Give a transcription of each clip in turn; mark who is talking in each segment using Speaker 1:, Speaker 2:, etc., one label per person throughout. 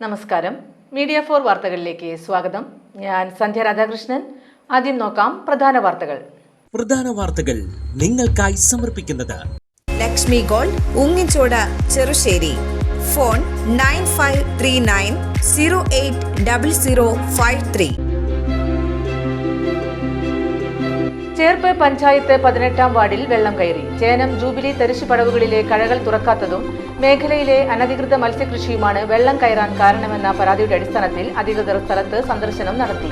Speaker 1: നമസ്കാരം. മീഡിയ 4 വാർത്തകളിലേക്ക് സ്വാഗതം. ഞാൻ സന്ധ്യ രാധാകൃഷ്ണൻ. ആദ്യം നോക്കാം പ്രധാന വാർത്തകൾ
Speaker 2: നിങ്ങൾക്കായി സമർപ്പിക്കുന്നത്
Speaker 3: ലക്ഷ്മി ഗോൾഡ്, ഉങ്ങിച്ചോട്, ചെറുശ്ശേരി. ഫോൺ 9539080053.
Speaker 1: ചേർപ്പ് പഞ്ചായത്ത് 18-ാം വാർഡിൽ വെള്ളം കയറി. ചേനം ജൂബിലി തരിശുപടവുകളിലെ കഴകൾ തുറക്കാത്തതും മേഖലയിലെ അനധികൃത മത്സ്യകൃഷിയുമാണ് വെള്ളം കയറാൻ കാരണമെന്ന പരാതിയുടെ അടിസ്ഥാനത്തിൽ അധികൃതർ സ്ഥലത്ത് സന്ദർശനം നടത്തി.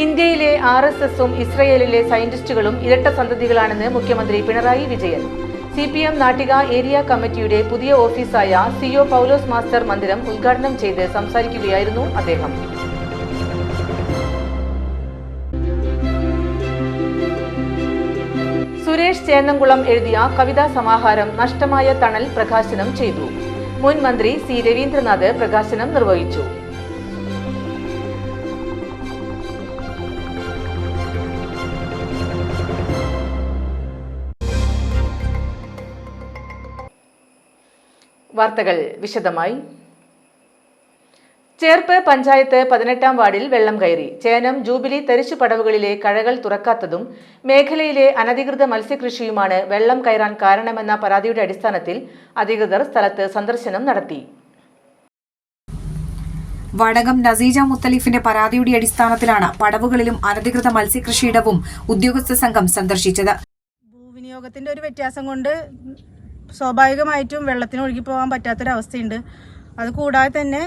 Speaker 1: ഇന്ത്യയിലെ RSSഉം ഇസ്രയേലിലെ സയന്റിസ്റ്റുകളും ഇരട്ട സന്തതികളാണെന്ന് മുഖ്യമന്ത്രി പിണറായി വിജയൻ. CPM നാട്ടിക ഏരിയ കമ്മിറ്റിയുടെ പുതിയ ഓഫീസായ CO പൗലോസ് മാസ്റ്റർ മന്ദിരം ഉദ്ഘാടനം ചെയ്ത് സംസാരിക്കുകയായിരുന്നു അദ്ദേഹം. സുരേഷ് ചേന്നംകുളം എഴുതിയ കവിതാ സമാഹാരം നഷ്ടമായ തണൽ പ്രകാശനം ചെയ്തു. മുൻ മന്ത്രി C രവീന്ദ്രനാഥ് പ്രകാശനം നിർവഹിച്ചു. വാർത്തകൾ വിശദമായി. ചേർപ്പ് പഞ്ചായത്ത് 18-ാം വാർഡിൽ വെള്ളം കയറി. ചേനം ജൂബിലി തരിശുപടവുകളിലെ കഴകൾ തുറക്കാത്തതും മേഖലയിലെ അനധികൃത മത്സ്യകൃഷിയുമാണ് വെള്ളം കയറാൻ കാരണമെന്ന പരാതിയുടെ അടിസ്ഥാനത്തിൽ അധികൃതർ സ്ഥലത്ത് സന്ദർശനം നടത്തി.
Speaker 4: വടകം നസീജ മുത്തലിഫിന്റെ പരാതിയുടെ അടിസ്ഥാനത്തിലാണ് പടവുകളിലും അനധികൃത മത്സ്യകൃഷിയിടവും ഉദ്യോഗസ്ഥ സംഘം സന്ദർശിച്ചത്.
Speaker 5: ഭൂവിനിയോഗത്തിന്റെ ഒരു വ്യത്യാസം കൊണ്ട് സ്വാഭാവികമായിട്ടും വെള്ളത്തിന് ഒഴുകി പോകാൻ പറ്റാത്തൊരവസ്ഥയുണ്ട്. അത് കൂടാതെ തന്നെ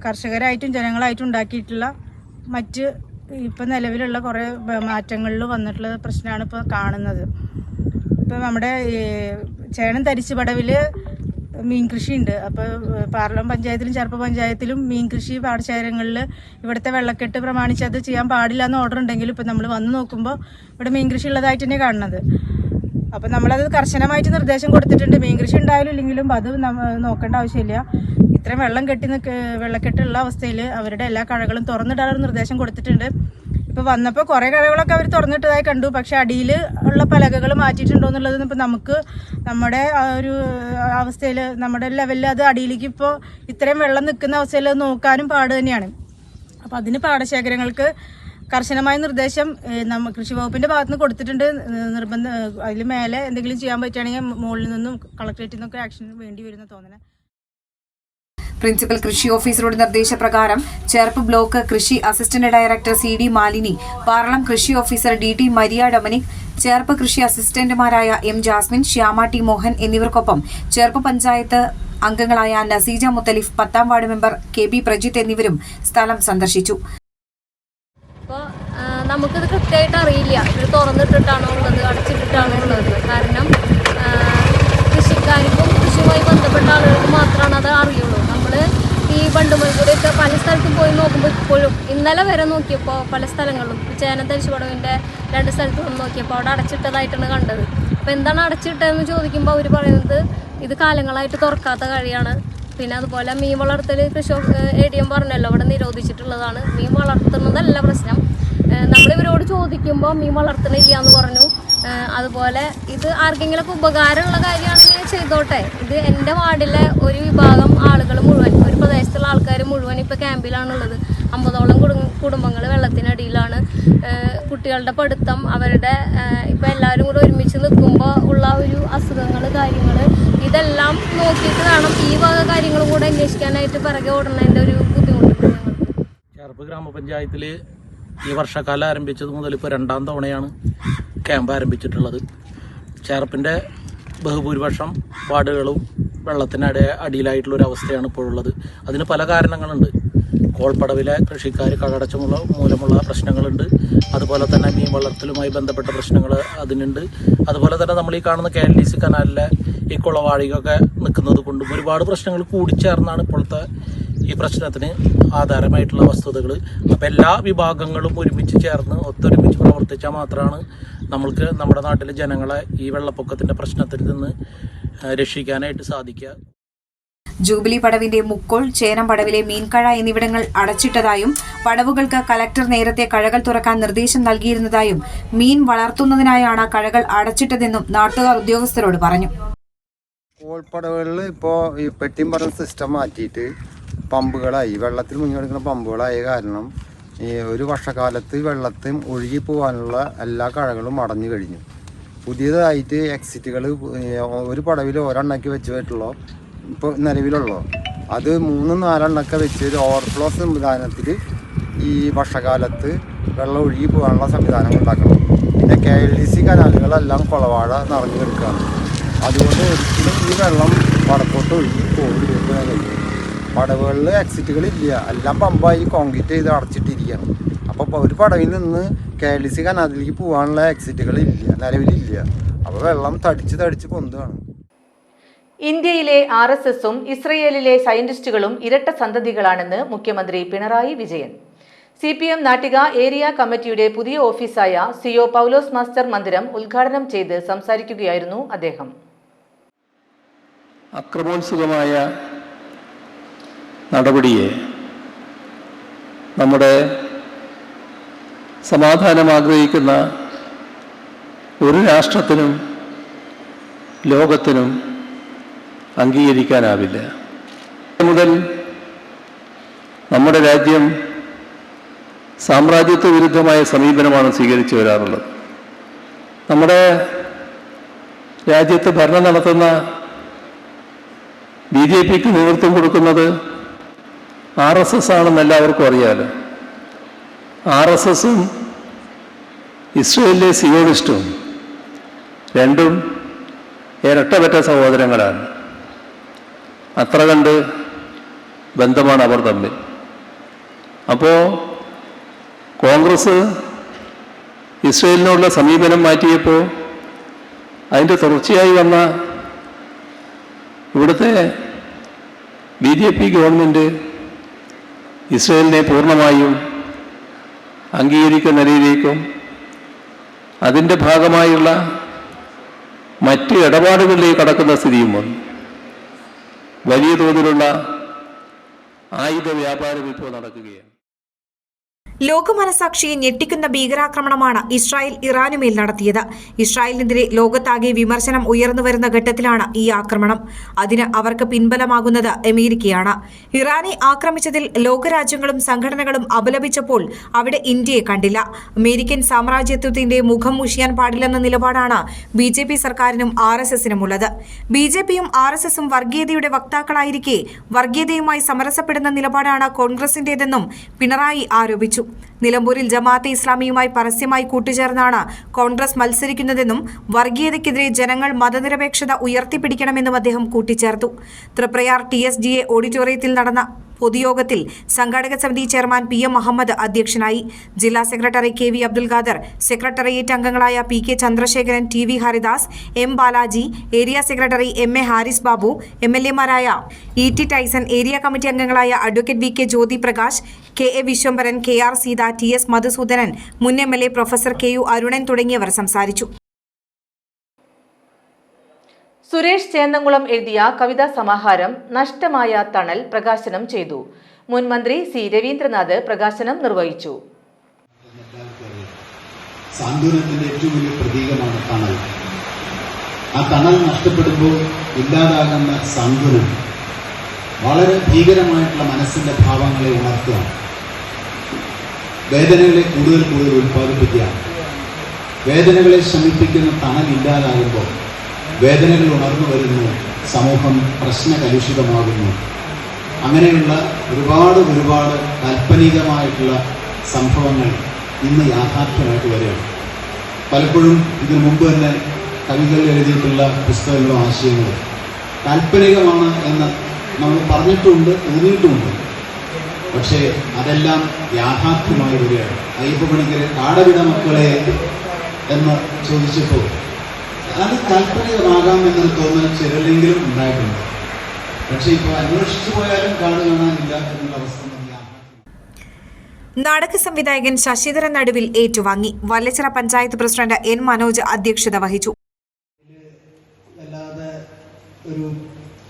Speaker 5: കർഷകരായിട്ടും ജനങ്ങളായിട്ടും ഉണ്ടാക്കിയിട്ടുള്ള മറ്റ് ഇപ്പം നിലവിലുള്ള കുറേ മാറ്റങ്ങളിൽ വന്നിട്ടുള്ള പ്രശ്നമാണ് ഇപ്പോൾ കാണുന്നത്. ഇപ്പം നമ്മുടെ ചേനം തരിശുപടവിൽ മീൻ കൃഷിയുണ്ട്. അപ്പോൾ പാർലം പഞ്ചായത്തിലും ചെറുപ്പ പഞ്ചായത്തിലും മീൻ കൃഷി പാടശേഖരങ്ങളിൽ ഇവിടുത്തെ വെള്ളക്കെട്ട് പ്രമാണിച്ച് അത് ചെയ്യാൻ പാടില്ല എന്ന് ഓർഡർ ഉണ്ടെങ്കിലും ഇപ്പം നമ്മൾ വന്ന് നോക്കുമ്പോൾ ഇവിടെ മീൻ കൃഷി ഉള്ളതായിട്ട് തന്നെ കാണുന്നത്. അപ്പം നമ്മളത് കർശനമായിട്ട് നിർദ്ദേശം കൊടുത്തിട്ടുണ്ട്. മീൻ കൃഷി ഉണ്ടായാലും ഇല്ലെങ്കിലും അത് നോക്കേണ്ട ആവശ്യമില്ല. ഇത്രയും വെള്ളക്കെട്ടുള്ള അവസ്ഥയിൽ അവരുടെ എല്ലാ കഴകളും തുറന്നിടാനൊരു നിർദ്ദേശം കൊടുത്തിട്ടുണ്ട്. ഇപ്പോൾ വന്നപ്പോൾ കുറേ കഴകളൊക്കെ അവർ തുറന്നിട്ടതായി കണ്ടു. പക്ഷേ അടിയിൽ ഉള്ള പലകകൾ മാറ്റിയിട്ടുണ്ടോ എന്നുള്ളത് ഇപ്പോൾ നമുക്ക് നമ്മുടെ ആ ഒരു അവസ്ഥയിൽ നമ്മുടെ ലെവലിൽ അത് അടിയിലേക്ക് ഇപ്പോൾ ഇത്രയും വെള്ളം നിൽക്കുന്ന അവസ്ഥയിൽ നോക്കാനും പാട് തന്നെയാണ്. അപ്പോൾ അതിന് പാടശേഖരങ്ങൾക്ക് കർശനമായ നിർദ്ദേശം കൃഷി വകുപ്പിന്റെ ഭാഗത്ത് നിന്ന് കൊടുത്തിട്ടുണ്ട്. അതിൽ മേലെ എന്തെങ്കിലും ചെയ്യാൻ പറ്റുകയാണെങ്കിൽ മുകളിൽ നിന്നും കളക്ടറേറ്റിൽ നിന്നൊക്കെ ആക്ഷൻ വേണ്ടി വരുന്ന തോന്നണേ.
Speaker 4: പ്രിൻസിപ്പൽ കൃഷി ഓഫീസറുടെ നിർദ്ദേശപ്രകാരം ചേർപ്പ് ബ്ലോക്ക് കൃഷി assistant director CD Malini, Paralam കൃഷി officer DT Maria Dominic, Cherpu കൃഷി അസിസ്റ്റന്റുമാരായ M Jasmine, Shyama T Mohan എന്നിവർക്കൊപ്പം ചേർപ്പ് പഞ്ചായത്ത് അംഗങ്ങളായ നസീജ മുത്തലിഫ്, 10-ാം വാർഡ് മെമ്പർ KB പ്രജിത്ത് എന്നിവരും സ്ഥലം സന്ദർശിച്ചു.
Speaker 6: അപ്പോൾ നമുക്കിത് കൃത്യമായിട്ട് അറിയില്ല, ഇത് തുറന്നിട്ടിട്ടാണോ ഉള്ളത് അടച്ചിട്ടിട്ടാണോ ഉള്ളത്. കാരണം കൃഷിക്കാർക്കും കൃഷിയുമായി ബന്ധപ്പെട്ട ആളുകൾക്ക് മാത്രമാണ് അത് അറിയുള്ളൂ. നമ്മൾ ഈ ബണ്ടുമൽക്കൂടെയൊക്കെ പല സ്ഥലത്തും പോയി നോക്കുമ്പോൾ ഇപ്പോഴും ഇന്നലെ വരെ നോക്കിയപ്പോൾ പല സ്ഥലങ്ങളിലും ചേനം തരിശുപടവിൻ്റെ 2 സ്ഥലത്തും നോക്കിയപ്പോൾ അവിടെ അടച്ചിട്ടതായിട്ടാണ് കണ്ടത്. അപ്പോൾ എന്താണ് അടച്ചിട്ടതെന്ന് ചോദിക്കുമ്പോൾ അവർ പറയുന്നത് ഇത് കാലങ്ങളായിട്ട് തുറക്കാത്ത കഴിയാണ്. പിന്നെ അതുപോലെ മീൻ വളർത്തൽ കൃഷി ADM പറഞ്ഞല്ലോ അവിടെ നിരോധിച്ചിട്ടുള്ളതാണ്. മീൻ വളർത്തുന്നതല്ല പ്രശ്നം. നമ്മളിവരോട് ചോദിക്കുമ്പോൾ മീൻ വളർത്തണില്ല എന്ന് പറഞ്ഞു. അതുപോലെ ഇത് ആർക്കെങ്കിലൊക്കെ ഉപകാരമുള്ള കാര്യമാണെങ്കിൽ ചെയ്തോട്ടെ. ഇത് എൻ്റെ വാർഡിലെ ഒരു വിഭാഗം ആളുകൾ മുഴുവൻ, ഒരു പ്രദേശത്തുള്ള ആൾക്കാർ മുഴുവൻ ഇപ്പോൾ ക്യാമ്പിലാണുള്ളത്. 50ഓളം കുടുംബങ്ങൾ വെള്ളത്തിനടിയിലാണ്. കുട്ടികളുടെ പഠിത്തം, അവരുടെ ഇപ്പോൾ എല്ലാവരും കൂടെ ഒരുമിച്ച് നിൽക്കുമ്പോൾ ഉള്ള ഒരു അസുഖങ്ങൾ, കാര്യങ്ങൾ ഇതെല്ലാം നോക്കിയിട്ട് വേണം ഈ വക കാര്യങ്ങളും കൂടെ അന്വേഷിക്കാനായിട്ട് പിറകെ ഓടുന്നതിൻ്റെ ഒരു ബുദ്ധിമുട്ട്.
Speaker 7: ചേർപ്പ് ഗ്രാമപഞ്ചായത്തിൽ ഈ വർഷക്കാലം ആരംഭിച്ചത് മുതൽ ഇപ്പോൾ 2ാം തവണയാണ് ക്യാമ്പ് ആരംഭിച്ചിട്ടുള്ളത്. ചേർപ്പിൻ്റെ ബഹുഭൂരിപക്ഷം വാർഡുകളും അടിയിലായിട്ടുള്ളൊരവസ്ഥയാണ് ഇപ്പോഴുള്ളത്. അതിന് പല കാരണങ്ങളുണ്ട്. കോൾപ്പടവിലെ കൃഷിക്കാർ കടടച്ച മൂലമുള്ള പ്രശ്നങ്ങളുണ്ട്. അതുപോലെ തന്നെ മീൻ വളർത്തലുമായി ബന്ധപ്പെട്ട പ്രശ്നങ്ങൾ അതിനുണ്ട്. അതുപോലെ തന്നെ നമ്മൾ ഈ കാണുന്ന KLDC കനാലിലെ ഈ കുളവാഴികൊക്കെ നിൽക്കുന്നത് കൊണ്ടും ഒരുപാട് പ്രശ്നങ്ങൾ കൂടിച്ചേർന്നാണ് ഇപ്പോഴത്തെ ഈ പ്രശ്നത്തിന് ആധാരമായിട്ടുള്ള വസ്തുതകൾ. അപ്പോൾ എല്ലാ വിഭാഗങ്ങളും ഒരുമിച്ച് ചേർന്ന് ഒത്തൊരുമിച്ച് പ്രവർത്തിച്ചാൽ മാത്രമാണ് നമ്മൾക്ക് നമ്മുടെ നാട്ടിലെ ജനങ്ങളെ ഈ വെള്ളപ്പൊക്കത്തിൻ്റെ പ്രശ്നത്തിൽ നിന്ന് രക്ഷിക്കാനായിട്ട് സാധിക്കുക.
Speaker 4: ജൂബിലി പടവിന്റെ മുക്കോൾ, ചേനം പടവിലെ മീൻകഴ എന്നിവിടങ്ങൾ അടച്ചിട്ടതായും പടവുകൾക്ക് കലക്ടർ നേരത്തെ കഴകൾ തുറക്കാൻ നിർദ്ദേശം നൽകിയിരുന്നതായും മീൻ വളർത്തുന്നതിനായാണ് കഴകൾ അടച്ചിട്ടതെന്നും നാട്ടുകാർ ഉദ്യോഗസ്ഥരോട് പറഞ്ഞു.
Speaker 8: കോൾപ്പടവുകളിൽ ഇപ്പോൾ ഈ പെട്ടിയും പറഞ്ഞ സിസ്റ്റം മാറ്റിയിട്ട് പമ്പുകളായി, വെള്ളത്തിൽ മുങ്ങിയെടുക്കുന്ന പമ്പുകളായ കാരണം ഈ ഒരു വർഷക്കാലത്ത് വെള്ളത്തിൽ ഒഴുകി പോകാനുള്ള എല്ലാ കഴകളും അടഞ്ഞു കഴിഞ്ഞു. പുതിയതായിട്ട് എക്സിറ്റുകൾ ഒരു പടവിൽ ഒരെണ്ണയ്ക്ക് വെച്ച് പോയിട്ടുള്ളൂ ഇപ്പോൾ നിലവിലുള്ളൂ. അത് 3-4 എണ്ണൊക്കെ വെച്ച് ഒരു ഓവർഫ്ലോ സംവിധാനത്തിൽ ഈ വർഷകാലത്ത് വെള്ളം ഒഴുകി പോകാനുള്ള സംവിധാനം ഉണ്ടാക്കണം. പിന്നെ KLDC കനാലുകളെല്ലാം കുളവാഴ നിറഞ്ഞു കിടക്കുകയാണ്. അതുകൊണ്ട് ഒരിക്കലും ഈ വെള്ളം വടക്കോട്ട് ഒഴുകി പോകില്ല. പടവുകളിൽ എക്സിറ്റുകളില്ല, എല്ലാം പമ്പായി കോൺക്രീറ്റ് ചെയ്ത് അടച്ചിട്ടിരിക്കുകയാണ്. അപ്പോൾ ഒരു പടവിൽ നിന്ന് KLDC കനാലിലേക്ക് പോകാനുള്ള എക്സിറ്റുകളില്ല, നിലവിലില്ല. അപ്പോൾ വെള്ളം തടിച്ച് പൊന്തുകയാണ്.
Speaker 1: ഇന്ത്യയിലെ RSSഉം ഇസ്രയേലിലെ സയന്റിസ്റ്റുകളും ഇരട്ട സന്തതികളാണെന്ന് മുഖ്യമന്ത്രി പിണറായി വിജയൻ. CPM നാട്ടിക ഏരിയ കമ്മിറ്റിയുടെ പുതിയ ഓഫീസായ CO പൗലോസ് മാസ്റ്റർ മന്ദിരം ഉദ്ഘാടനം ചെയ്ത് സംസാരിക്കുകയായിരുന്നു അദ്ദേഹം.
Speaker 9: അക്രമോത്സുകമായ നടപടിയെ നമ്മുടെ സമാധാനം ആഗ്രഹിക്കുന്ന ഒരു രാഷ്ട്രത്തിനും ലോകത്തിനും അംഗീകരിക്കാനാവില്ല. മുതൽ നമ്മുടെ രാജ്യം സാമ്രാജ്യത്വ വിരുദ്ധമായ സമീപനമാണ് സ്വീകരിച്ചു വരാറുള്ളത്. നമ്മുടെ രാജ്യത്ത് ഭരണം നടത്തുന്ന BJPക്ക് നേതൃത്വം കൊടുക്കുന്നത് RSS ആണെന്ന് എല്ലാവർക്കും അറിയാലോ. RSSഉം ഇസ്രയേലിലെ സിയോണിസ്റ്റും രണ്ടും ഇരട്ടപ്പെട്ട സഹോദരങ്ങളാണ്. അത്ര കണ്ട് ബന്ധമാണ് അവർ തമ്മിൽ. അപ്പോൾ കോൺഗ്രസ് ഇസ്രയേലിനോടുള്ള സമീപനം മാറ്റിയപ്പോൾ അതിൻ്റെ തുടർച്ചയായി വന്ന ഇവിടുത്തെ BJP ഗവൺമെൻറ് ഇസ്രയേലിനെ പൂർണ്ണമായും അംഗീകരിക്കുന്ന നിലയിലേക്കും അതിൻ്റെ ഭാഗമായുള്ള മറ്റ് ഇടപാടുകളിലേക്ക് കടക്കുന്ന സ്ഥിതിയും വന്നു. വലിയ തോതിലുള്ള ആയുധ വ്യാപാരം ഇപ്പോൾ നടക്കുകയാണ്.
Speaker 4: ലോകമനസാക്ഷിയെ ഞെട്ടിക്കുന്ന ഭീകരാക്രമണമാണ് ഇസ്രായേൽ ഇറാനുമേൽ നടത്തിയത്. ഇസ്രായേലിനെതിരെ ലോകത്താകെ വിമർശനം ഉയർന്നുവരുന്ന ഘട്ടത്തിലാണ് ഈ ആക്രമണം. അതിന് അവർക്ക് പിൻബലമാകുന്നത് അമേരിക്കയാണ്. ഇറാനെ ആക്രമിച്ചതിൽ ലോകരാജ്യങ്ങളും സംഘടനകളും അപലപിച്ചപ്പോൾ അവിടെ ഇന്ത്യയെ കണ്ടില്ല. അമേരിക്കൻ സാമ്രാജ്യത്വത്തിന്റെ മുഖം മുഷിയാൻ പാടില്ലെന്ന നിലപാടാണ് BJP സർക്കാരിനും RSSനും ഉള്ളത്. BJPയും RSSും വർഗീയതയുടെ വക്താക്കളായിരിക്കെ വർഗീയതയുമായി സമരസപ്പെടുന്ന നിലപാടാണ് കോൺഗ്രസിന്റേതെന്നും പിണറായി ആരോപിച്ചു. നിലമ്പൂരിൽ ജമാഅത്തെ ഇസ്ലാമിയുമായി പരസ്യമായി കൂട്ടുചേർന്നാണ് കോൺഗ്രസ് മത്സരിക്കുന്നതെന്നും വർഗീയതയ്ക്കെതിരെ ജനങ്ങൾ മതനിരപേക്ഷത ഉയർത്തിപ്പിടിക്കണമെന്നും അദ്ദേഹം കൂട്ടിച്ചേർത്തു. തൃപ്രയാർ TSGA ഓഡിറ്റോറിയത്തിൽ നടന്ന പൊതുയോഗത്തിൽ സംഘാടക സമിതി ചെയർമാൻ PM മുഹമ്മദ് അധ്യക്ഷനായി. ജില്ലാ secretary KV Abdul Khader, secretariat അംഗങ്ങളായ PK Chandrasekharan, TV Haridas, M Balaji, area secretary MA Haris Babu, MLAമാരായ ET ടൈസൺ, ഏരിയ കമ്മിറ്റി അംഗങ്ങളായ advocate VK Jyothi Prakash, KA Viswambharan, KR Seetha, TS Madhusoodanan, മുൻ MLA പ്രൊഫസർ KU അരുണൻ തുടങ്ങിയവർ സംസാരിച്ചു.
Speaker 1: സുരേഷ് ചേന്നംകുളം എഴുതിയ കവിതാ സമാഹാരം നഷ്ടമായ തണൽ പ്രകാശനം ചെയ്തു. മുൻ മന്ത്രി C രവീന്ദ്രനാഥ് പ്രകാശനം നിർവഹിച്ചു.
Speaker 10: സാന്ത്വനത്തിന്റെ ഏറ്റവും വലിയ പ്രതീകമാണ് തണൽ. ആ തണൽ നഷ്ടപ്പെടുമ്പോൾ ഇല്ലാതാകുന്ന സാന്ത്വനം വളരെ ഭീകരമായിട്ടുള്ള മനസ്സിന്റെ ഭാവങ്ങളെ ഉണർത്തുകയാണ്. വേദനകളെ കൂടുതൽ ഉത്പാദിപ്പിക്കുക. വേദനകളെ ശമിപ്പിക്കുന്ന തണൽ ഇല്ലാതാകുമ്പോൾ വേദനകൾ ഉണർന്നു വരുന്നു, സമൂഹം പ്രശ്നകലുഷിതമാകുന്നു. അങ്ങനെയുള്ള ഒരുപാട് കാൽപ്പനികമായിട്ടുള്ള സംഭവങ്ങൾ ഇന്ന് യാഥാർത്ഥ്യമായിട്ട് വരികയാണ്. പലപ്പോഴും ഇതിനു മുമ്പ് തന്നെ കവികൾ എഴുതിയിട്ടുള്ള പുസ്തകങ്ങളും ആശയങ്ങളും കാൽപ്പനികമാണ് എന്ന് നമ്മൾ പറഞ്ഞിട്ടുമുണ്ട്, തോന്നിയിട്ടുമുണ്ട്. പക്ഷേ അതെല്ലാം യാഥാർത്ഥ്യമായി വരികയാണ്. അയ്യപ്പ കാടവിട മക്കളെ എന്ന് ചോദിച്ചപ്പോൾ അത് കാൽപ്പനികമാകാം എന്നൊരു തോന്നൽ ചിലരെങ്കിലും ഉണ്ടായിട്ടുണ്ട്. പക്ഷെ ഇപ്പോൾ അന്വേഷിച്ചു പോയാലും കാട് കാണാനില്ല എന്നുള്ള അവസ്ഥ.
Speaker 4: നാടക സംവിധായകൻ ശശിധരൻ നടുവിൽ ഏറ്റുവാങ്ങി. വല്ലച്ചിറ പഞ്ചായത്ത് പ്രസിഡന്റ് N മനോജ് അധ്യക്ഷത വഹിച്ചു.
Speaker 10: അല്ലാതെ ഒരു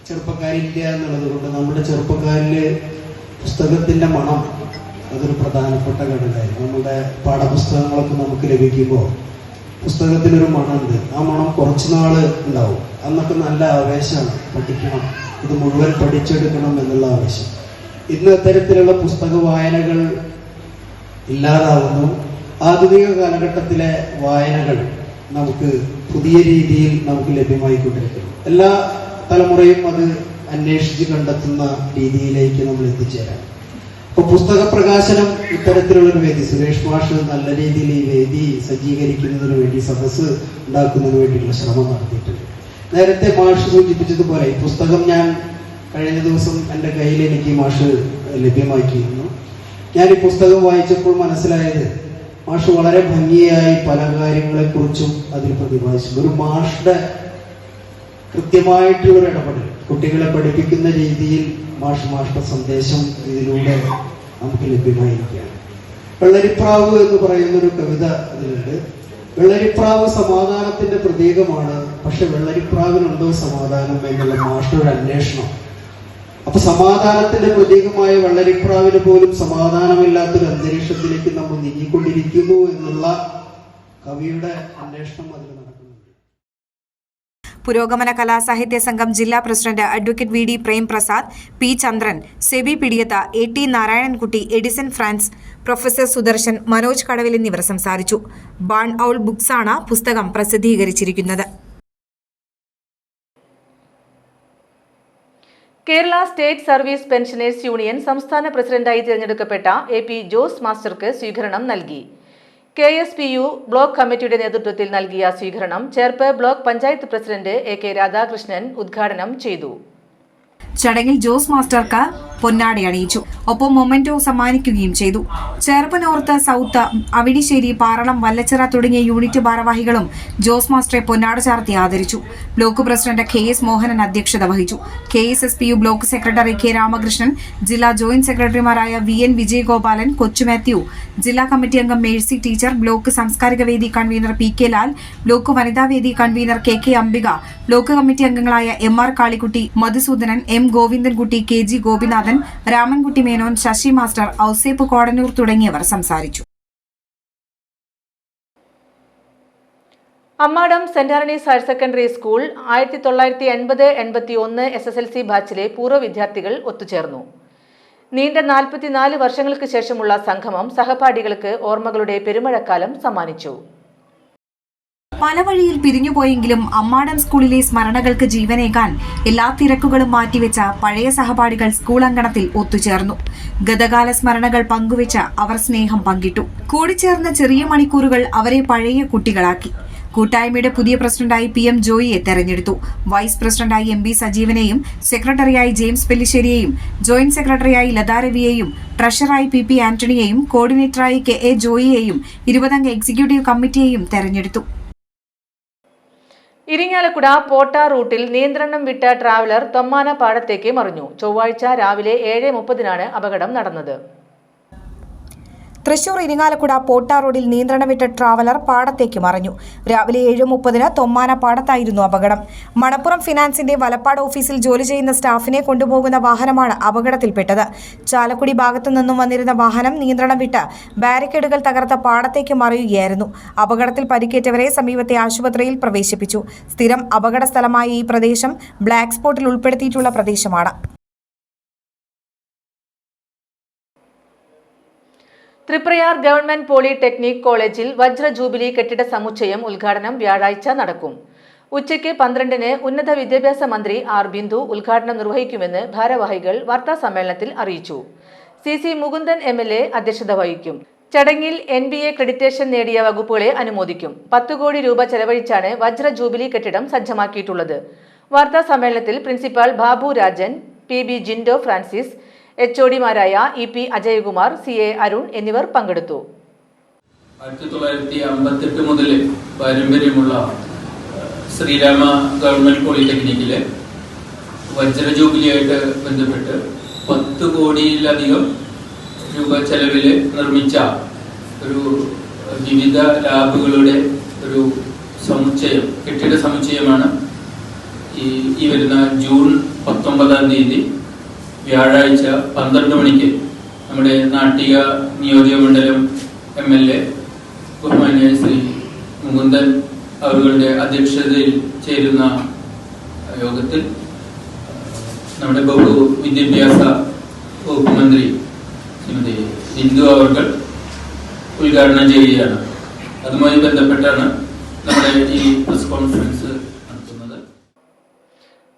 Speaker 10: ചെറുപ്പക്കാരില്ല എന്നുള്ളത് കൊണ്ട് നമ്മുടെ ചെറുപ്പക്കാരിൽ പുസ്തകത്തിൻ്റെ മണം അതൊരു പ്രധാനപ്പെട്ട ഘടകമായിരുന്നു. നമ്മുടെ പാഠപുസ്തകങ്ങളൊക്കെ നമുക്ക് ലഭിക്കുമ്പോൾ പുസ്തകത്തിനൊരു മണമുണ്ട്. ആ മണം കുറച്ച് നാൾ ഉണ്ടാവും. അന്നൊക്കെ നല്ല ആവേശമാണ്, പഠിക്കണം, ഇത് മുഴുവൻ പഠിച്ചെടുക്കണം എന്നുള്ള ആവേശം. ഇന്ന് അത്തരത്തിലുള്ള പുസ്തക വായനകൾ ഇല്ലാതാവുന്നു. ആധുനിക കാലഘട്ടത്തിലെ വായനകൾ നമുക്ക് പുതിയ രീതിയിൽ നമുക്ക് ലഭ്യമായിക്കൊണ്ടിരിക്കുന്നു. എല്ലാ തലമുറയും അത് അന്വേഷിച്ച് കണ്ടെത്തുന്ന രീതിയിലേക്ക് നമ്മൾ എത്തിച്ചേരാം. അപ്പോൾ പുസ്തക പ്രകാശനം ഇത്തരത്തിലുള്ളൊരു വേദി, സുരേഷ് മാഷ് നല്ല രീതിയിൽ ഈ വേദി സജ്ജീകരിക്കുന്നതിന് വേണ്ടി, സദസ്സ് ഉണ്ടാക്കുന്നതിന് വേണ്ടിയുള്ള ശ്രമം നടത്തിയിട്ടുണ്ട്. നേരത്തെ മാഷ് സൂചിപ്പിച്ചതുപോലെ ഈ പുസ്തകം ഞാൻ കഴിഞ്ഞ ദിവസം എൻ്റെ കയ്യിൽ എനിക്ക് മാഷ് ലഭ്യമാക്കിയിരുന്നു. ഞാൻ ഈ പുസ്തകം വായിച്ചപ്പോൾ മനസ്സിലായത് മാഷ് വളരെ ഭംഗിയായി പല കാര്യങ്ങളെക്കുറിച്ചും അതിൽ പ്രതിപാദിച്ചു. ഒരു മാഷുടെ കൃത്യമായിട്ടുള്ളൊരു ഇടപെടൽ, കുട്ടികളെ പഠിപ്പിക്കുന്ന രീതിയിൽ മാഷുടെ സന്ദേശം ഇതിലൂടെ നമുക്ക് ലഭ്യമായിരിക്കുകയാണ്. വെള്ളരിപ്രാവ് എന്ന് പറയുന്നൊരു കവിത അതിലുണ്ട്. വെള്ളരിപ്രാവ് സമാധാനത്തിന്റെ പ്രതീകമാണ്, പക്ഷെ വെള്ളരിപ്രാവിനുണ്ടോ സമാധാനം എന്നുള്ള മാഷുടെ അന്വേഷണം. അപ്പൊ സമാധാനത്തിന്റെ പ്രതീകമായ വെള്ളരിപ്രാവിന് പോലും സമാധാനമില്ലാത്തൊരു അന്തരീക്ഷത്തിലേക്ക് നമ്മൾ നീങ്ങിക്കൊണ്ടിരിക്കുന്നു എന്നുള്ള കവിയുടെ അന്വേഷണം അതിൽ നടക്കുന്നുണ്ട്.
Speaker 4: പുരോഗമന കലാസാഹിത്യ സംഘം ജില്ലാ president advocate V D. Premprasad, P. Chandran, Seby Pidiyatha, A T. Narayanankutty, Edison Frans, professor Sudarshan, Manoj Kadavil എന്നിവർ സംസാരിച്ചു. ബാൺ ഔൾ ബുക്സാണ് പുസ്തകം പ്രസിദ്ധീകരിച്ചിരിക്കുന്നത്.
Speaker 1: Kerala state service pensioners union സംസ്ഥാന പ്രസിഡന്റായി തിരഞ്ഞെടുക്കപ്പെട്ട AP ജോസ് മാസ്റ്റർക്ക് സ്വീകരണം നൽകി. KSPU ബ്ലോക്ക് കമ്മിറ്റിയുടെ നേതൃത്വത്തിൽ നൽകിയ സ്വീകരണം Cherpu block panchayat president AK Radhakrishnan ഉദ്ഘാടനം ചെയ്തു.
Speaker 4: ചടങ്ങിൽ ജോസ് മാസ്റ്റർക്ക് പൊന്നാടി അണിയിച്ചു. ഒപ്പം മൊമെന്റോ സമ്മാനിക്കുകയും ചെയ്തു. ചേർപ്പ് നോർത്ത്, സൗത്ത്, അവിടിശ്ശേരി, പാറളം, വല്ലച്ചിറ തുടങ്ങിയ യൂണിറ്റ് ഭാരവാഹികളും ജോസ് മാസ്റ്ററെ പൊന്നാട ചാർത്തി ആദരിച്ചു. ബ്ലോക്ക് പ്രസിഡന്റ് KS മോഹനൻ അധ്യക്ഷത വഹിച്ചു. KSSPU block secretary K Ramakrishnan, ജില്ലാ ജോയിന്റ് സെക്രട്ടറിമാരായ VN വിജയഗോപാലൻ, കൊച്ചു മാത്യു, ജില്ലാ കമ്മിറ്റി അംഗം മേഴ്സി ടീച്ചർ, ബ്ലോക്ക് സാംസ്കാരിക വേദി convener PK Lal, block Vanitha Vedi convener KK Ambika, block committee അംഗങ്ങളായ MR Kalikutty, Madhusoodanan, M Govindankutty, KG Gopinathan, Ramankutty Menon, Sasi master, Ouseph Kodannur തുടങ്ങിയവർ സംസാരിച്ചു.
Speaker 1: Ammadam Saint Antony's higher secondary school 1980-81 SSLC ബാച്ചിലെ പൂർവ്വ വിദ്യാർത്ഥികൾ ഒത്തുചേർന്നു. നീണ്ട 44 വർഷങ്ങൾക്ക് ശേഷമുള്ള സംഗമം സഹപാഠികൾക്ക് ഓർമ്മകളുടെ പെരുമഴക്കാലം സമ്മാനിച്ചു.
Speaker 4: പല വഴിയിൽ പിരിഞ്ഞുപോയെങ്കിലും അമ്മാടം സ്കൂളിലെ സ്മരണകൾക്ക് ജീവനേകാൻ എല്ലാ തിരക്കുകളും മാറ്റിവെച്ച പഴയ സഹപാഠികൾ സ്കൂൾ അങ്കണത്തിൽ ഒത്തുചേർന്നു. ഗതകാല സ്മരണകൾ പങ്കുവെച്ച് അവർ സ്നേഹം പങ്കിട്ടു. കൂടിച്ചേർന്ന ചെറിയ മണിക്കൂറുകൾ അവരെ പഴയ കുട്ടികളാക്കി. കൂട്ടായ്മയുടെ പുതിയ പ്രസിഡന്റായി PM ജോയിയെ തെരഞ്ഞെടുത്തു. വൈസ് പ്രസിഡന്റായി MB സജീവനെയും, സെക്രട്ടറിയായി ജെയിംസ് പെല്ലിശ്ശേരിയെയും, ജോയിന്റ് സെക്രട്ടറിയായി ലതാ രവിയെയും, ട്രഷററായി PP ആന്റണിയെയും, കോർഡിനേറ്ററായി KA ജോയിയെയും 20 അംഗ എക്സിക്യൂട്ടീവ് കമ്മിറ്റിയെയും തെരഞ്ഞെടുത്തു.
Speaker 1: ഇരിങ്ങാലക്കുട പോട്ട റൂട്ടിൽ നിയന്ത്രണം വിട്ട ട്രാവലർ തൊമ്മാന പാടത്തേക്ക് മറിഞ്ഞു. ചൊവ്വാഴ്ച രാവിലെ 7:30 അപകടം നടന്നത്.
Speaker 4: തൃശൂർ ഇരിങ്ങാലക്കുട പോട്ട റോഡിൽ നിയന്ത്രണം വിട്ട ട്രാവലർ പാടത്തേക്ക് മറിഞ്ഞു. രാവിലെ 7:30 തൊമ്മാന പാടത്തായിരുന്നു അപകടം. മണപ്പുറം ഫിനാൻസിന്റെ വലപ്പാട് ഓഫീസിൽ ജോലി ചെയ്യുന്ന സ്റ്റാഫിനെ കൊണ്ടുപോകുന്ന വാഹനമാണ് അപകടത്തിൽപ്പെട്ടത്. ചാലക്കുടി ഭാഗത്തു നിന്നും വന്നിരുന്ന വാഹനം നിയന്ത്രണം വിട്ട് ബാരിക്കേഡുകൾ തകർത്ത പാടത്തേക്ക് മറിയുകയായിരുന്നു. അപകടത്തിൽ പരിക്കേറ്റവരെ സമീപത്തെ ആശുപത്രിയിൽ പ്രവേശിപ്പിച്ചു. സ്ഥിരം അപകട സ്ഥലമായ ഈ പ്രദേശം ബ്ലാക്ക് സ്പോട്ടിൽ ഉൾപ്പെടുത്തിയിട്ടുള്ള പ്രദേശമാണ്.
Speaker 1: തൃപ്രയാർ ഗവൺമെന്റ് പോളിടെക്നിക് കോളേജിൽ വജ്ര ജൂബിലി കെട്ടിട സമുച്ചയം ഉദ്ഘാടനം വ്യാഴാഴ്ച നടക്കും. ഉച്ചയ്ക്ക് 12-ന് ഉന്നത വിദ്യാഭ്യാസ മന്ത്രി R. ബിന്ദു ഉദ്ഘാടനം നിർവഹിക്കുമെന്ന് ഭാരവാഹികൾ വാർത്താസമ്മേളനത്തിൽ അറിയിച്ചു. CC മുകുന്ദൻ MLA അധ്യക്ഷത വഹിക്കും. ചടങ്ങിൽ NBA ക്രെഡിറ്റേഷൻ നേടിയ വകുപ്പുകളെ അനുമോദിക്കും. 10 കോടി രൂപ ചെലവഴിച്ചാണ് വജ്ര ജൂബിലി കെട്ടിടം സജ്ജമാക്കിയിട്ടുള്ളത്. വാർത്താസമ്മേളനത്തിൽ principal Babu Rajan, PB Jindo Francis, HOD-മാരായ EP അജയകുമാർ, CA അരുൺ എന്നിവർ പങ്കെടുത്തു.
Speaker 11: 1958 മുതൽ പാരമ്പര്യമുള്ള ശ്രീരാമ ഗവൺമെന്റ് പോളിടെക്നിക്കിലെ വജ്ര ജൂബിലിയായിട്ട് ബന്ധപ്പെട്ട് 10 കോടിയിലധികം രൂപ ചെലവിൽ നിർമ്മിച്ച ഒരു വിവിധ ലാബുകളുടെ ഒരു സമുച്ചയം, കെട്ടിട സമുച്ചയമാണ് ഈ വരുന്ന ജൂൺ 19-ാം തീയതി വ്യാഴാഴ്ച 12 മണിക്ക് നമ്മുടെ നാട്ടിക നിയോജകമണ്ഡലം MLA ബഹുമാന്യ ശ്രീ മുകുന്ദൻ അവരുടെ അധ്യക്ഷതയിൽ ചേരുന്ന യോഗത്തിൽ നമ്മുടെ വിദ്യാഭ്യാസ വകുപ്പ് മന്ത്രി ശ്രീമതി ബിന്ദു അവർ ഉദ്ഘാടനം ചെയ്യുകയാണ്. അതുമായി ബന്ധപ്പെട്ടാണ് നമ്മുടെ ഈ പ്രസ് കോൺഫറൻസ് നടത്തുന്നത്.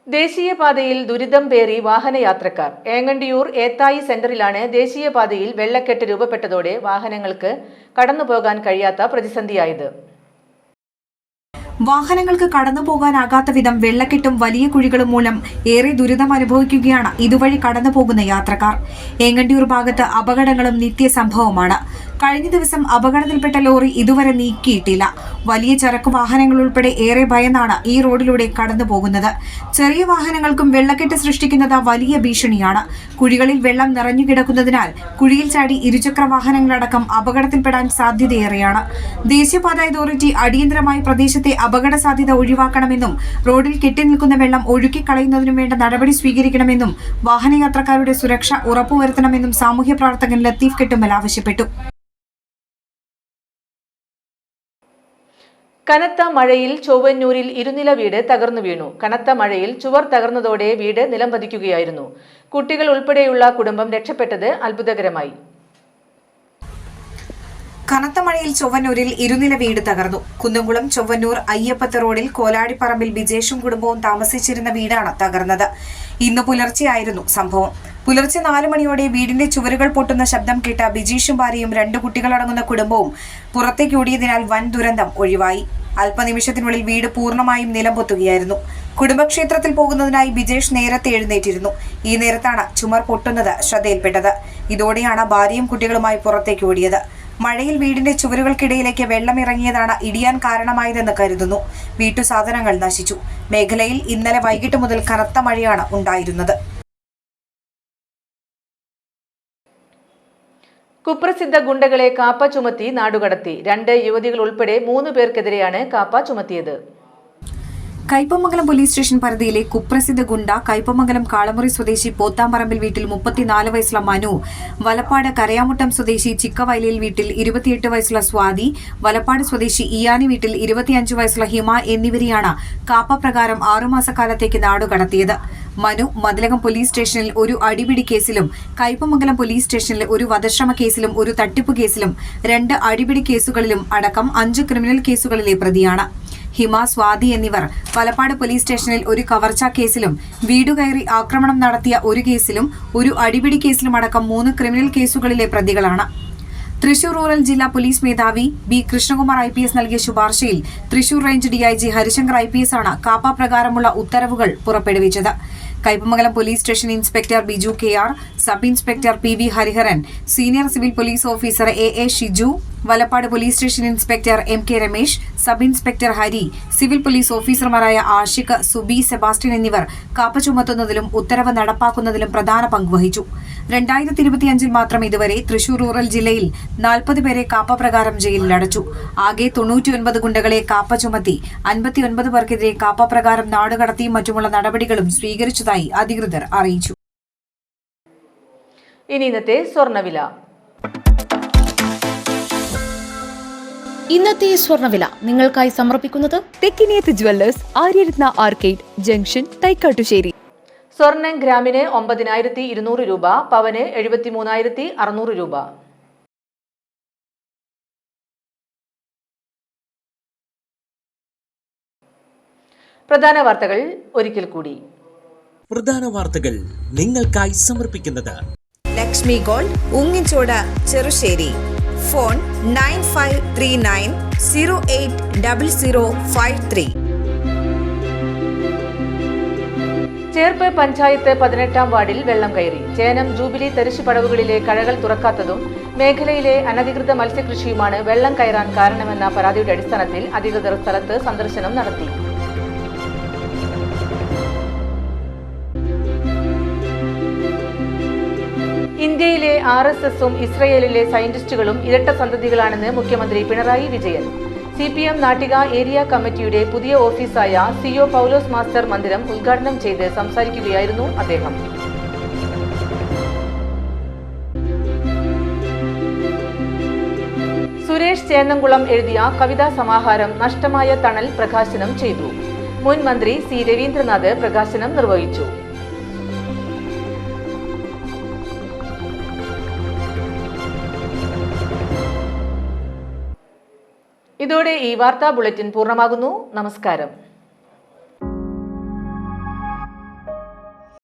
Speaker 1: ദേശീയപാതയിൽ ദുരിതം പേറി വാഹനയാത്രക്കാർ. ഏങ്ങണ്ടിയൂർ ഏത്തായി സെന്ററിലാണ് ദേശീയപാതയിൽ വെള്ളക്കെട്ട് രൂപപ്പെട്ടതോടെ വാഹനങ്ങൾക്ക് കടന്നുപോകാൻ കഴിയാത്ത പ്രതിസന്ധിയായത്.
Speaker 4: വാഹനങ്ങൾക്ക് കടന്നു പോകാനാകാത്ത വിധം വെള്ളക്കെട്ടും വലിയ കുഴികളും മൂലം ഏറെ ദുരിതം അനുഭവിക്കുകയാണ് ഇതുവഴി കടന്നു പോകുന്ന യാത്രക്കാർ. ഏങ്ങണ്ടിയൂർ ഭാഗത്ത് അപകടങ്ങളും നിത്യസംഭവമാണ്. കഴിഞ്ഞ ദിവസം അപകടത്തിൽപ്പെട്ട ലോറി ഇതുവരെ നീക്കിയിട്ടില്ല. വലിയ ചരക്കു വാഹനങ്ങൾ ഉൾപ്പെടെ ഏറെ ഭയന്നാണ് ഈ റോഡിലൂടെ കടന്നു പോകുന്നത്. ചെറിയ വാഹനങ്ങൾക്കും വെള്ളക്കെട്ട് സൃഷ്ടിക്കുന്നത് വലിയ ഭീഷണിയാണ്. കുഴികളിൽ വെള്ളം നിറഞ്ഞുകിടക്കുന്നതിനാൽ കുഴിയിൽ ചാടി ഇരുചക്ര വാഹനങ്ങളടക്കം അപകടത്തിൽപ്പെടാൻ സാധ്യതയേറെയാണ്. ദേശീയപാത അതോറിറ്റി അടിയന്തരമായി പ്രദേശത്തെ അപകട സാധ്യത ഒഴിവാക്കണമെന്നും റോഡിൽ കെട്ടിനിൽക്കുന്ന വെള്ളം ഒഴുക്കിക്കളയുന്നതിനും വേണ്ട നടപടി സ്വീകരിക്കണമെന്നും വാഹനയാത്രക്കാരുടെ സുരക്ഷ ഉറപ്പുവരുത്തണമെന്നും സാമൂഹ്യ പ്രവർത്തകൻ ലത്തീഫ് കെട്ടുമ്മൽ ആവശ്യപ്പെട്ടു.
Speaker 1: കനത്ത മഴയിൽ ചൊവ്വന്നൂരിൽ ഇരുനില വീട് തകർന്നു വീണു. കനത്ത മഴയിൽ ചുവർ തകർന്നതോടെ വീട് നിലംപതിക്കുകയായിരുന്നു. കുട്ടികൾ ഉൾപ്പെടെയുള്ള കുടുംബം രക്ഷപ്പെട്ടത് അത്ഭുതകരമായി.
Speaker 4: കനത്ത മഴയിൽ ചൊവ്വന്നൂരിൽ ഇരുനില വീട് തകർന്നു. കുന്നംകുളം ചൊവ്വന്നൂർ അയ്യപ്പത്ത് റോഡിൽ കോലാടിപ്പറമ്പിൽ ബിജേഷും കുടുംബവും താമസിച്ചിരുന്ന വീടാണ് തകർന്നത്. ഇന്ന് പുലർച്ചെയായിരുന്നു സംഭവം. പുലർച്ചെ 4 മണിയോടെ വീടിന്റെ ചുവരുകൾ പൊട്ടുന്ന ശബ്ദം കേട്ട ബിജീഷും ഭാര്യയും 2 കുട്ടികളടങ്ങുന്ന കുടുംബവും പുറത്തേക്ക് ഓടിയതിനാൽ വൻ ദുരന്തം ഒഴിവായി. അല്പനിമിഷത്തിനുള്ളിൽ വീട് പൂർണ്ണമായും നിലംപൊത്തുകയായിരുന്നു. കുടുംബക്ഷേത്രത്തിൽ പോകുന്നതിനായി ബിജേഷ് നേരത്തെ എഴുന്നേറ്റിരുന്നു. ഈ നേരത്താണ് ചുമർ പൊട്ടുന്നത് ശ്രദ്ധയിൽപ്പെട്ടത്. ഇതോടെയാണ് ഭാര്യയും കുട്ടികളുമായി പുറത്തേക്ക് ഓടിയത്. മഴയിൽ വീടിന്റെ ചുവരുകൾക്കിടയിലേക്ക് വെള്ളം ഇറങ്ങിയതാണ് ഇടിയാൻ കാരണമായതെന്ന് കരുതുന്നു. വീട്ടുസാധനങ്ങൾ നശിച്ചു. മേഖലയിൽ ഇന്നലെ വൈകിട്ട് മുതൽ കനത്ത മഴയാണ് ഉണ്ടായിരുന്നത്.
Speaker 1: കുപ്രസിദ്ധ ഗുണ്ടകളെ കാപ്പ ചുമത്തി നാടുകടത്തി. 2 യുവതികൾ ഉൾപ്പെടെ 3 പേർക്കെതിരെയാണ് കാപ്പ ചുമത്തിയത്.
Speaker 4: കയ്പമംഗലം പോലീസ് സ്റ്റേഷൻ പരിധിയിലെ കുപ്രസിദ്ധ ഗുണ്ട കയ്പമംഗലം കാളമുറി സ്വദേശി പോത്താമ്പറമ്പിൽ വീട്ടിൽ 34 വയസ്സുള്ള മനു, വലപ്പാട് കരയാമുട്ടം സ്വദേശി ചിക്കവയലിൽ വീട്ടിൽ 28 വയസ്സുള്ള സ്വാതി, വലപ്പാട് സ്വദേശി ഇയാനി വീട്ടിൽ 25 വയസ്സുള്ള ഹിമ എന്നിവരെയാണ് കാപ്പ പ്രകാരം 6 മാസക്കാലത്തേക്ക് നാടുകടത്തിയത്. മനു മതിലകം പോലീസ് സ്റ്റേഷനിൽ ഒരു അടിപിടി കേസിലും കയ്പമംഗലം പോലീസ് സ്റ്റേഷനിൽ ഒരു വധശ്രമ കേസിലും ഒരു തട്ടിപ്പ് കേസിലും 2 അടിപിടി കേസുകളിലും അടക്കം 5 ക്രിമിനൽ കേസുകളിലെ പ്രതിയാണ്. ഹിമ, സ്വാതി എന്നിവർ വലപ്പാട് പോലീസ് സ്റ്റേഷനിൽ ഒരു കവർച്ചാ കേസിലും വീടുകയറി ആക്രമണം നടത്തിയ ഒരു കേസിലും ഒരു അടിപിടി കേസിലും അടക്കം 3 ക്രിമിനൽ കേസുകളിലെ പ്രതികളാണ്. തൃശൂർ റൂറൽ ജില്ലാ പോലീസ് മേധാവി ബി കൃഷ്ണകുമാർ IPS നൽകിയ ശുപാർശയിൽ Thrissur range DIG Harishankar IPS ആണ് കാപ്പ പ്രകാരമുള്ള ഉത്തരവുകൾ പുറപ്പെടുവിച്ചത്. Kaipamangalam police station inspector Biju KR, sub inspector PV Hariharan, senior civil police officer AA Shiju, Valappad police station inspector MK Ramesh, sub inspector Hari, civil police ഓഫീസർമാരായ ആഷിഖ്, സുബി, സെബാസ്റ്റ്യൻ എന്നിവർ കാപ്പ ചുമത്തുന്നതിലും ഉത്തരവ് നടപ്പാക്കുന്നതിലും പ്രധാന പങ്കുവഹിച്ചു. 2025 മാത്രം ഇതുവരെ തൃശൂർ റൂറൽ ജില്ലയിൽ 40 പേരെ കാപ്പ പ്രകാരം ജയിലിലടച്ചു. ആകെ 99 ഗുണ്ടകളെ കാപ്പ ചുമത്തി 59 പേർക്കെതിരെ കാപ്പ പ്രകാരം നാടുകടത്തിയും മറ്റുമുള്ള നടപടികളും സ്വീകരിച്ചതായി അധികൃതർ അറിയിച്ചു.
Speaker 1: ഇനി ഇന്നത്തെ സ്വർണ്ണവില.
Speaker 12: ഇന്നത്തെ സ്വർണ്ണവില നിങ്ങൾക്കായി സമർപ്പിക്കുന്നത് Thekkiniyath jewellers, Aryaratna arcade junction, Thaikkattussery.
Speaker 1: സ്വർണം ഗ്രാമിന് 9200 രൂപ, പവന് 73600 രൂപ. പ്രധാന വാർത്തകൾ ഒരിക്കൽ കൂടി.
Speaker 2: പ്രധാന വാർത്തകൾ നിങ്ങൾക്കായി സമർപ്പിക്കുന്നത്
Speaker 3: ലക്ഷ്മി ഗോൾഡ്, ഉങ്ങിച്ചോട, ചെറുശ്ശേരി. ഫോൺ 9539080053.
Speaker 1: ചേർപ്പ് പഞ്ചായത്ത് 18-ാം വാർഡിൽ വെള്ളം കയറി. ചേനം ജൂബിലി തരിശുപടവുകളിലെ കഴകൾ തുറക്കാത്തതും മേഖലയിലെ അനധികൃത മത്സ്യകൃഷിയുമാണ് വെള്ളം കയറാൻ കാരണമെന്ന പരാതിയുടെ അടിസ്ഥാനത്തിൽ അധികൃതർ സ്ഥലത്ത് സന്ദർശനം നടത്തി. ഇന്ത്യയിലെ RSSഉം ഇസ്രയേലിലെ സയന്റിസ്റ്റുകളും ഇരട്ട സന്തതികളാണെന്ന് മുഖ്യമന്ത്രി പിണറായി വിജയൻ. CPM നാട്ടിക ഏരിയ കമ്മിറ്റിയുടെ പുതിയ ഓഫീസായ CO പൗലോസ് മാസ്റ്റർ മന്ദിരം ഉദ്ഘാടനം ചെയ്ത് സംസാരിക്കുകയായിരുന്നു അദ്ദേഹം. സുരേഷ് ചേന്നംകുളം എഴുതിയ കവിതാ സമാഹാരം നഷ്ടമായ തണൽ പ്രകാശനം ചെയ്തു. മുൻ മന്ത്രി C. രവീന്ദ്രനാഥ് പ്രകാശനം നിർവഹിച്ചു. ഇതോടെ ഈ വാർത്താ ബുള്ളറ്റിൻ പൂർണ്ണമാകുന്നു. നമസ്കാരം.